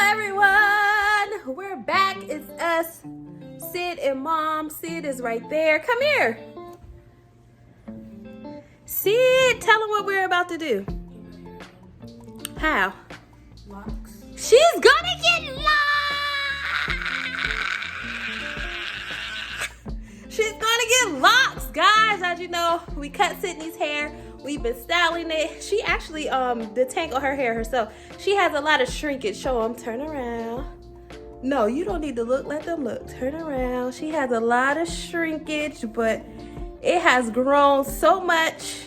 everyone, we're back. It's us, Sid and Mom. Sid is right there. Come here. Sid, tell them what we're about to do. How? Locs. She's gonna get locks. She's gonna get locks, guys. As you know, we cut Sydney's hair. We've been styling it. She actually detangled her hair herself. She has a lot of shrinkage. Show them. Turn around. No, you don't need to look. Let them look. Turn around. She has a lot of shrinkage, but it has grown so much.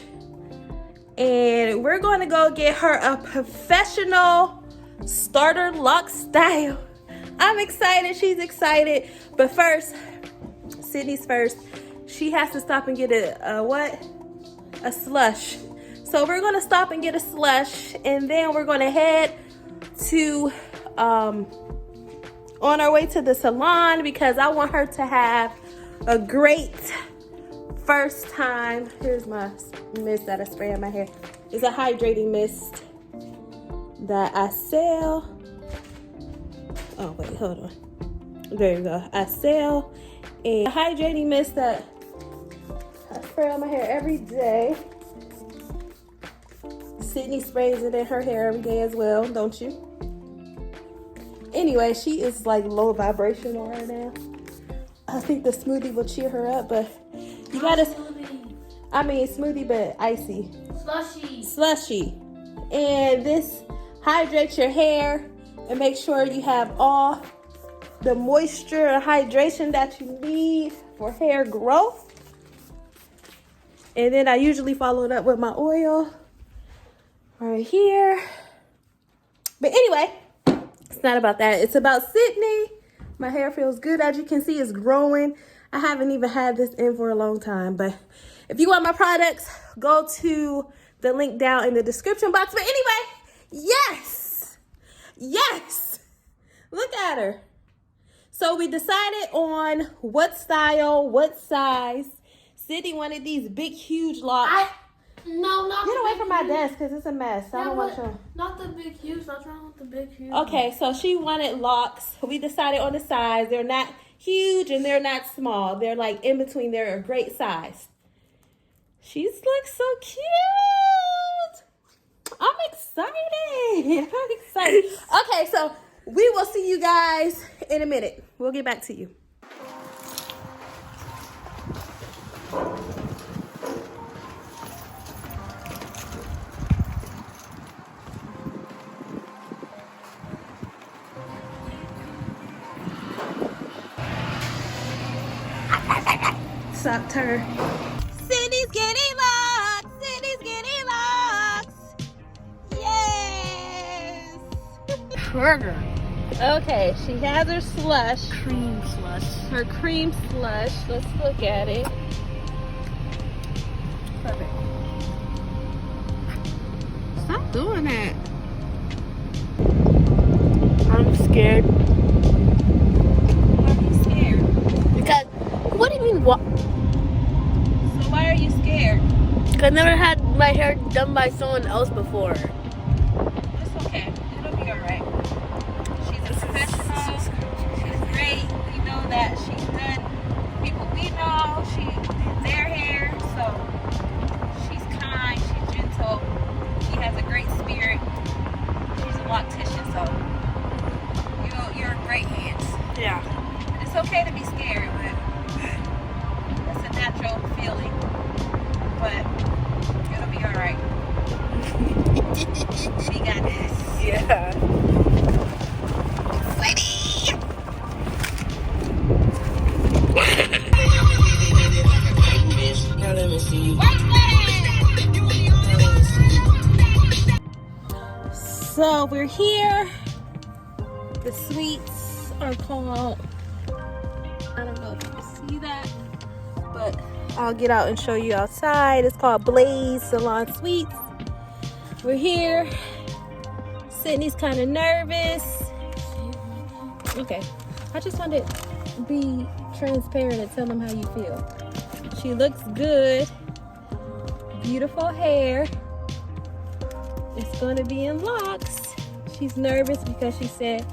And we're going to go get her a professional starter lock style. I'm excited. She's excited. But first, Sydney's first. She has to stop and get a slush. So we're going to stop and get a slush, and then we're going to head to on our way to the salon because I want her to have a great first time. Here's my mist that I spray on my hair. It's a hydrating mist that I sell. Oh wait, hold on. There you go. I sell a hydrating mist that I spray on my hair every day. Sydney sprays it in her hair every day as well, don't you? Anyway, she is like low vibrational right now. I think the smoothie will cheer her up, but you gotta. Smoothie, but icy. Slushy. And this hydrates your hair and make sure you have all the moisture and hydration that you need for hair growth. And then I usually follow it up with my oil right here. But anyway, it's not about that. It's about Sydney. My hair feels good. As you can see, it's growing. I haven't even had this in for a long time. But if you want my products, go to the link down in the description box. But anyway, yes. Look at her. So we decided on what style, what size. Sydney wanted these big, huge locks. No, not Get the away big from my huge. desk because it's a mess. I don't want to. Not the big huge. What's wrong with the big huge? Okay, so she wanted locks. We decided on the size. They're not huge and they're not small. They're like in between. They're a great size. She looks so cute. I'm excited. Okay, so we will see you guys in a minute. We'll get back to you. Sucked her. Sydney's getting locks. Yes. Burger. Okay, she has her slush. Cream slush. Her cream slush. Let's look at it. Perfect. Stop doing that. I'm scared. Why are you scared? Because, what do you mean what? So why are you scared? Because I never had my hair done by someone else before. It's okay. It'll be alright. She's a professional. She's great. We know that she's done people we know. She did their hair. So she's kind. She's gentle. She has a great spirit. She's a Loctician. So you're in great hands. Yeah. It's okay to be scared, but it's a natural feeling. But it'll be alright. We got this. Yeah. Ready? Now let me see. So we're here. The suites are called, I don't know if you can see that, but I'll get out and show you outside. It's called Blaze Salon Suites. We're here. Sydney's kind of nervous. Okay, I just wanted to be transparent and tell them how you feel. She looks good. Beautiful hair. It's going to be in locks. She's nervous because she said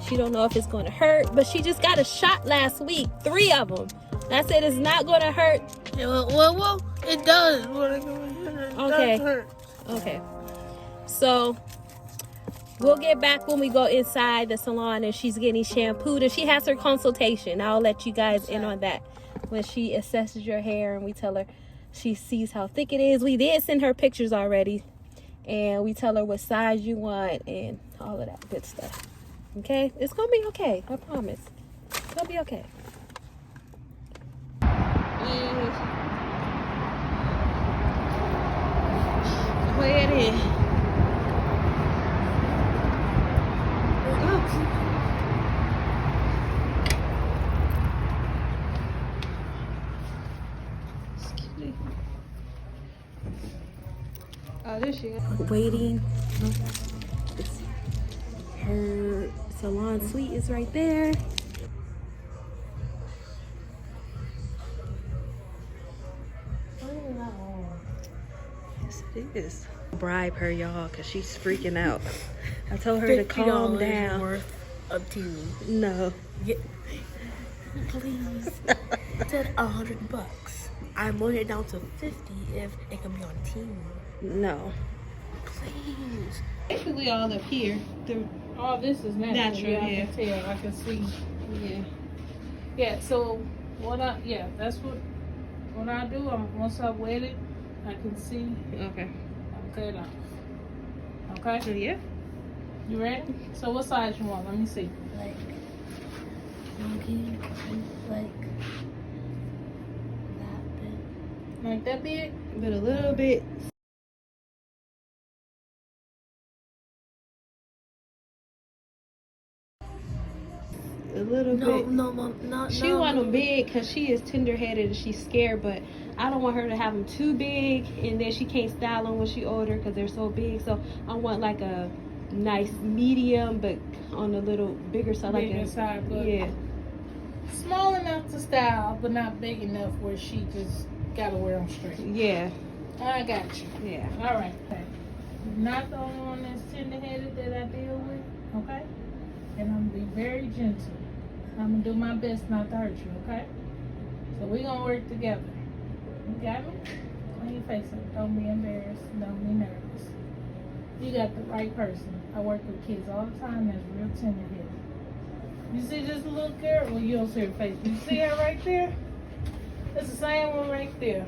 She don't know if it's going to hurt, but she just got a shot last week, 3 of them. I said it's not going to hurt. Yeah, well, it does. Okay. Okay. So we'll get back when we go inside the salon and she's getting shampooed and she has her consultation. I'll let you guys in on that when she assesses your hair and we tell her, she sees how thick it is. We did send her pictures already and we tell her what size you want and all of that good stuff. Okay? It's gonna be okay. I promise. It's gonna be okay. Go ahead in. Oh, there she is. Waiting. Her salon suite is right there. Yes, it is. Bribe her, y'all, because she's freaking out. I told her to calm down. Worth up to you. No. Yeah. Please. It said $100. I'm going it down to 50 if it can be on team. No. Please. Basically all up here. All this is natural. Natural, I can tell. I can see. Yeah. Yeah. So that's what I do. Once I wet it, I can see. Okay. I'll cut it off. Okay. Yeah. You ready? So what size you want? Let me see. Like that big. Like that big? But a little bit. A little bit. No, Mom, not. She want them big because she is tender-headed and she's scared, but I don't want her to have them too big and then she can't style them when she older because they're so big. So I want like a nice medium, but on a little bigger side. Bigger side, but yeah. Small enough to style, but not big enough where she just gotta wear them straight. Yeah. I got you. Yeah. All right. Okay. Not the only one that's tender-headed that I deal with, okay? And I'm gonna be very gentle. I'm gonna do my best not to hurt you, okay? So we're gonna work together. You got me? Clean your face up. Don't be embarrassed. Don't be nervous. You got the right person. I work with kids all the time that's real tender-headed. You see this little girl? Well, you don't see her face. You see her right there? It's the same one right there.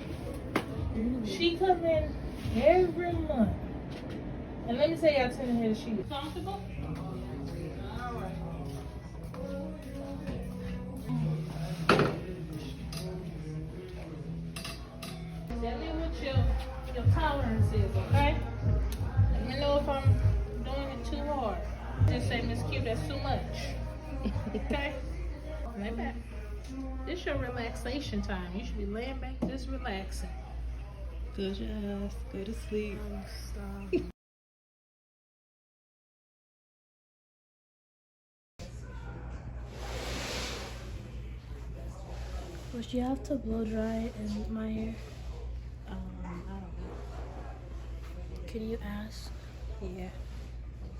She come in every month. And let me tell you how tender-headed she is. Comfortable? All right. Tell me what your tolerance is, okay? Let me know if I'm doing it too hard. Just say, Miss Q, that's too much. Okay? Lay back. This your relaxation time. You should be laying back just relaxing. Close your eyes. Go to sleep. Stop. Would you have to blow dry in my hair? I don't know. Can you ask? Yeah.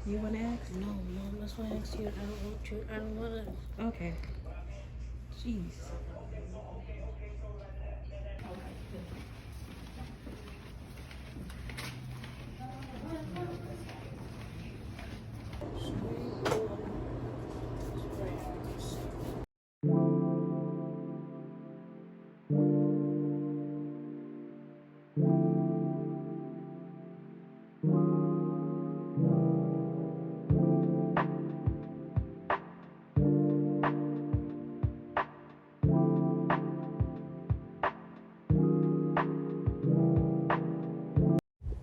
You want to ask? No, Mom, that's why I asked you. I don't want you. I don't want to. Okay. Jeez.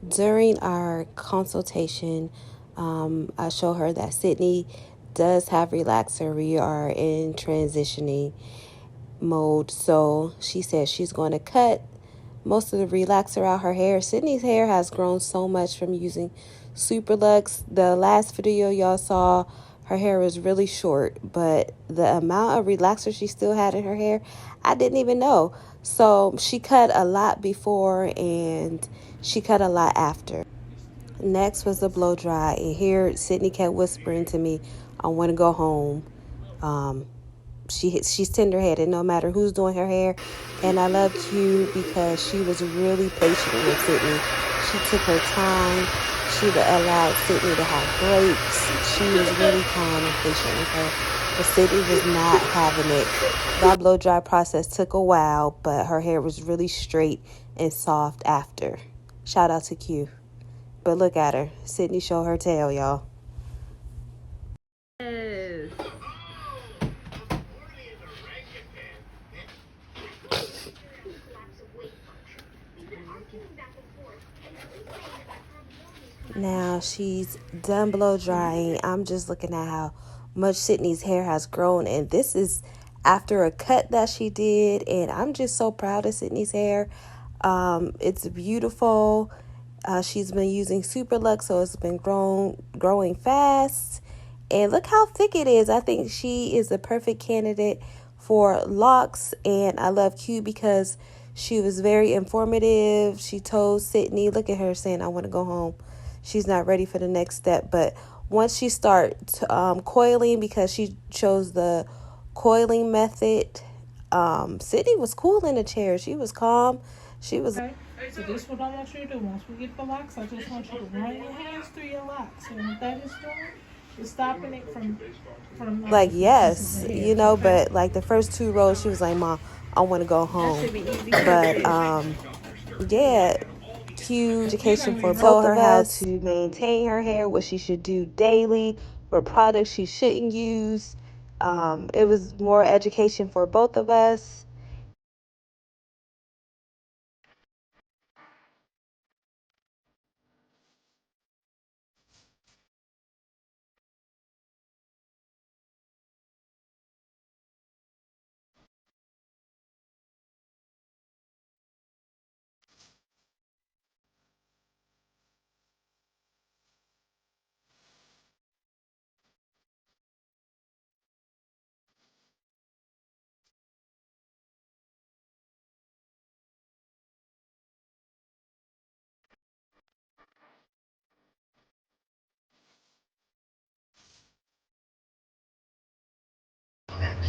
During our consultation, I show her that Sydney does have relaxer. We are in transitioning mode. So she says she's going to cut most of the relaxer out her hair. Sydney's hair has grown so much from using Super Lux. The last video y'all saw, her hair was really short, but the amount of relaxer she still had in her hair, I didn't even know. So she cut a lot before and she cut a lot after. Next was the blow dry, and here Sydney kept whispering to me, "I want to go home." Um, she's tender-headed no matter who's doing her hair, and I love Q because she was really patient with Sydney. She took her time. She allowed Sydney to have breaks. She was really calm and patient with her, but Sydney was not having it. That blow dry process took a while, but her hair was really straight and soft after. Shout out to Q. But look at her. Sydney show her tail, y'all. Yes. Now she's done blow drying. I'm just looking at how much Sydney's hair has grown, and this is after a cut that she did, and I'm just so proud of Sydney's hair. It's beautiful. She's been using Super Lux, so it's been growing fast, and look how thick it is. I think she is the perfect candidate for locks, and I love Q because she was very informative. She told Sydney, look at her saying, "I want to go home." She's not ready for the next step, but once she starts coiling, because she chose the coiling method, Sydney was cool in the chair. She was calm. She was Okay. So this is what I want you to do. Once we get the locks, I just want you to run your hands through your locks. And what that is doing is stopping it from like, yes, you know, but like the first 2 rows, she was like, "Mom, I want to go home." But yeah, huge education for both of us to maintain her hair, what she should do daily, what products she shouldn't use. It was more education for both of us.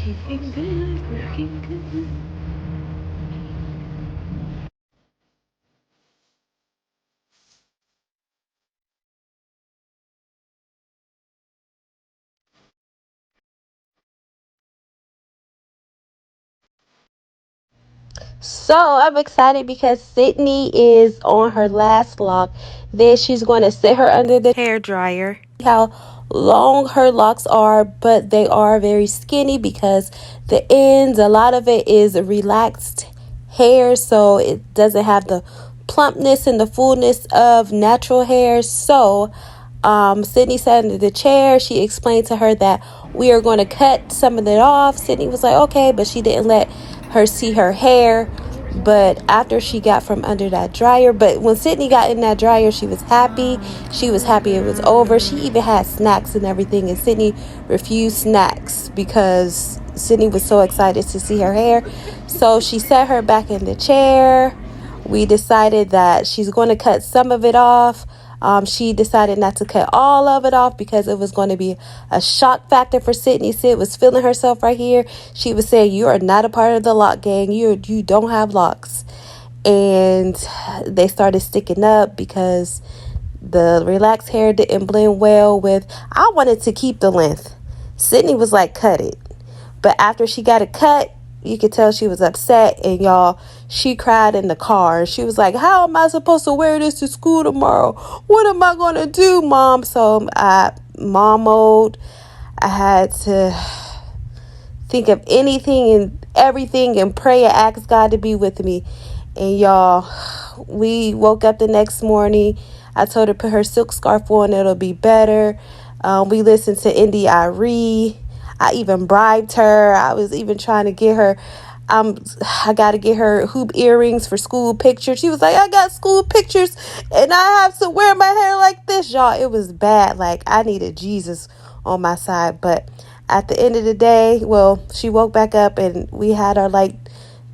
Looking good, looking good. So I'm excited because Sydney is on her last lock. Then she's going to sit her under the hair dryer. How long her locks are, but they are very skinny because the ends, a lot of it is relaxed hair, so it doesn't have the plumpness and the fullness of natural hair. So Sydney sat in the chair. She explained to her that we are going to cut some of it off. Sydney was like, okay, but she didn't let her see her hair. But after she got from under that dryer, but when Sydney got in that dryer, she was happy. She was happy it was over. She even had snacks and everything, and Sydney refused snacks because Sydney was so excited to see her hair. So she set her back in the chair. We decided that she's going to cut some of it off. She decided not to cut all of it off because it was going to be a shock factor for Sydney. Sid was feeling herself right here. She was saying, "You are not a part of the lock gang. You don't have locks." And they started sticking up because the relaxed hair didn't blend well with. I wanted to keep the length. Sydney was like, "Cut it." But after she got it cut, you could tell she was upset, and y'all, she cried in the car. She was like, "How am I supposed to wear this to school tomorrow? What am I going to do, Mom?" So mom mode, I had to think of anything and everything and pray and ask God to be with me. And y'all, we woke up the next morning. I told her to put her silk scarf on. It'll be better. We listened to Indy Irie. I even bribed her. I was even trying to get her. I got to get her hoop earrings for school pictures. She was like, "I got school pictures and I have to wear my hair like this." Y'all, it was bad. Like, I needed Jesus on my side. But at the end of the day, well, she woke back up and we had our like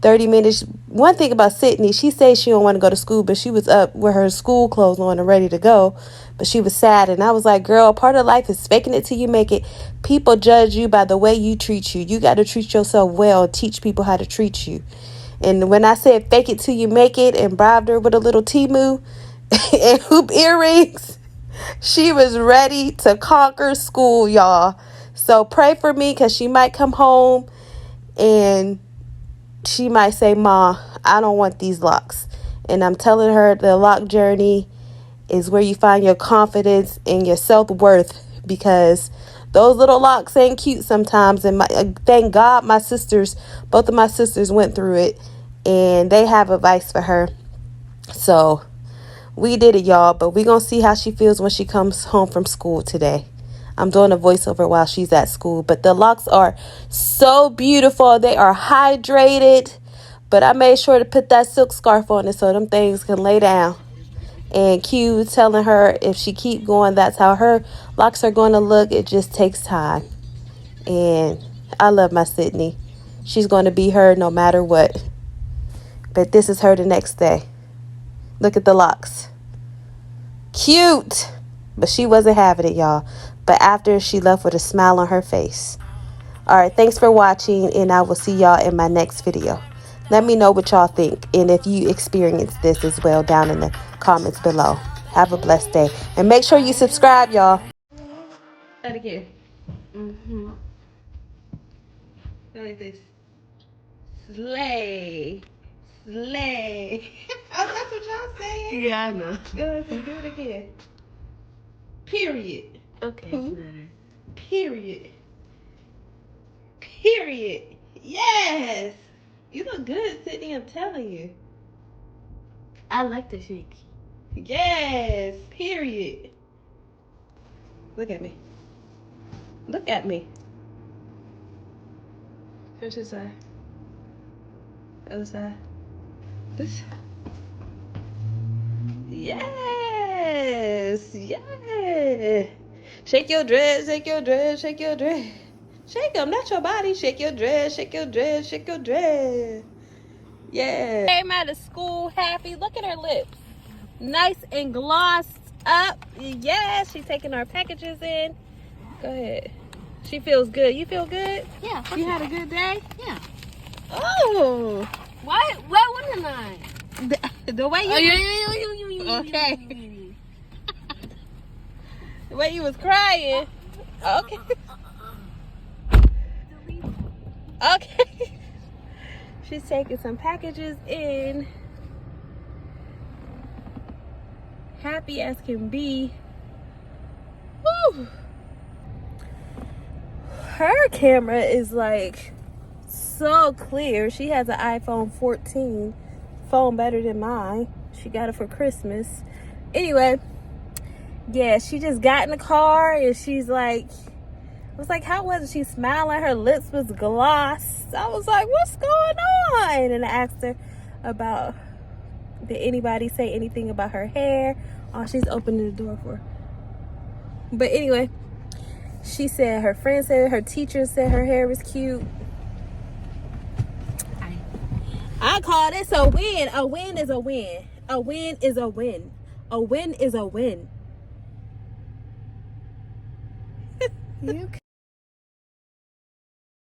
30 minutes. One thing about Sydney, she says she don't want to go to school, but she was up with her school clothes on and ready to go. But she was sad, and I was like, girl, part of life is faking it till you make it. People judge you by the way you treat you. You got to treat yourself well. Teach people how to treat you. And when I said fake it till you make it and bribed her with a little Timu and hoop earrings, she was ready to conquer school, y'all. So pray for me, because she might come home and she might say, Ma, I don't want these locks. And I'm telling her the lock journey is where you find your confidence and your self-worth, because those little locks ain't cute sometimes. And thank God both of my sisters went through it, and they have advice for her. So we did it, y'all, but we're going to see how she feels when she comes home from school today. I'm doing a voiceover while she's at school, but the locks are so beautiful. They are hydrated, but I made sure to put that silk scarf on it so them things can lay down. And Q telling her if she keep going, that's how her locks are going to look. It just takes time. And I love my Sydney. She's going to be her no matter what. But this is her the next day. Look at the locks. Cute. But she wasn't having it, y'all. But after, she left with a smile on her face. All right, thanks for watching, and I will see y'all in my next video. Let me know what y'all think, and if you experience this as well, down in the comments below. Have a blessed day, and make sure you subscribe, y'all. That again. Like this. Slay. Slay. Oh, that's what y'all saying? Yeah, I know. Go ahead and do it again. Period. Okay, better. Period. Period. Yes. You look good, Sydney, I'm telling you. I like the shake. Yes. Period. Look at me. Look at me. Here's his side. Other side. This. Yes. Yes. Shake your dreads, shake your dreads, shake your dreads. Shake them, not your body. Shake your dreads, shake your dreads, shake your dreads. Yeah. Came out of school happy. Look at her lips. Nice and glossed up. Yes, she's taking our packages in. Go ahead. She feels good. You feel good? Yeah. You had a good day? Yeah. Oh. Why wouldn't I? The way you... Oh, Okay. The way you was crying. Okay. Okay. She's taking some packages in. Happy as can be. Woo. Her camera is like so clear. She has an iPhone 14. Phone better than mine. She got it for Christmas. Anyway, yeah, she just got in the car and she's like, I was like, how was it? She smiling, her lips was glossed. I was like, what's going on? And I asked her about, did anybody say anything about her hair? Oh, she's opening the door for her. But anyway, she said her friend said, her teacher said her hair was cute. I call this a win. A win is a win. A win is a win. A win is a win. You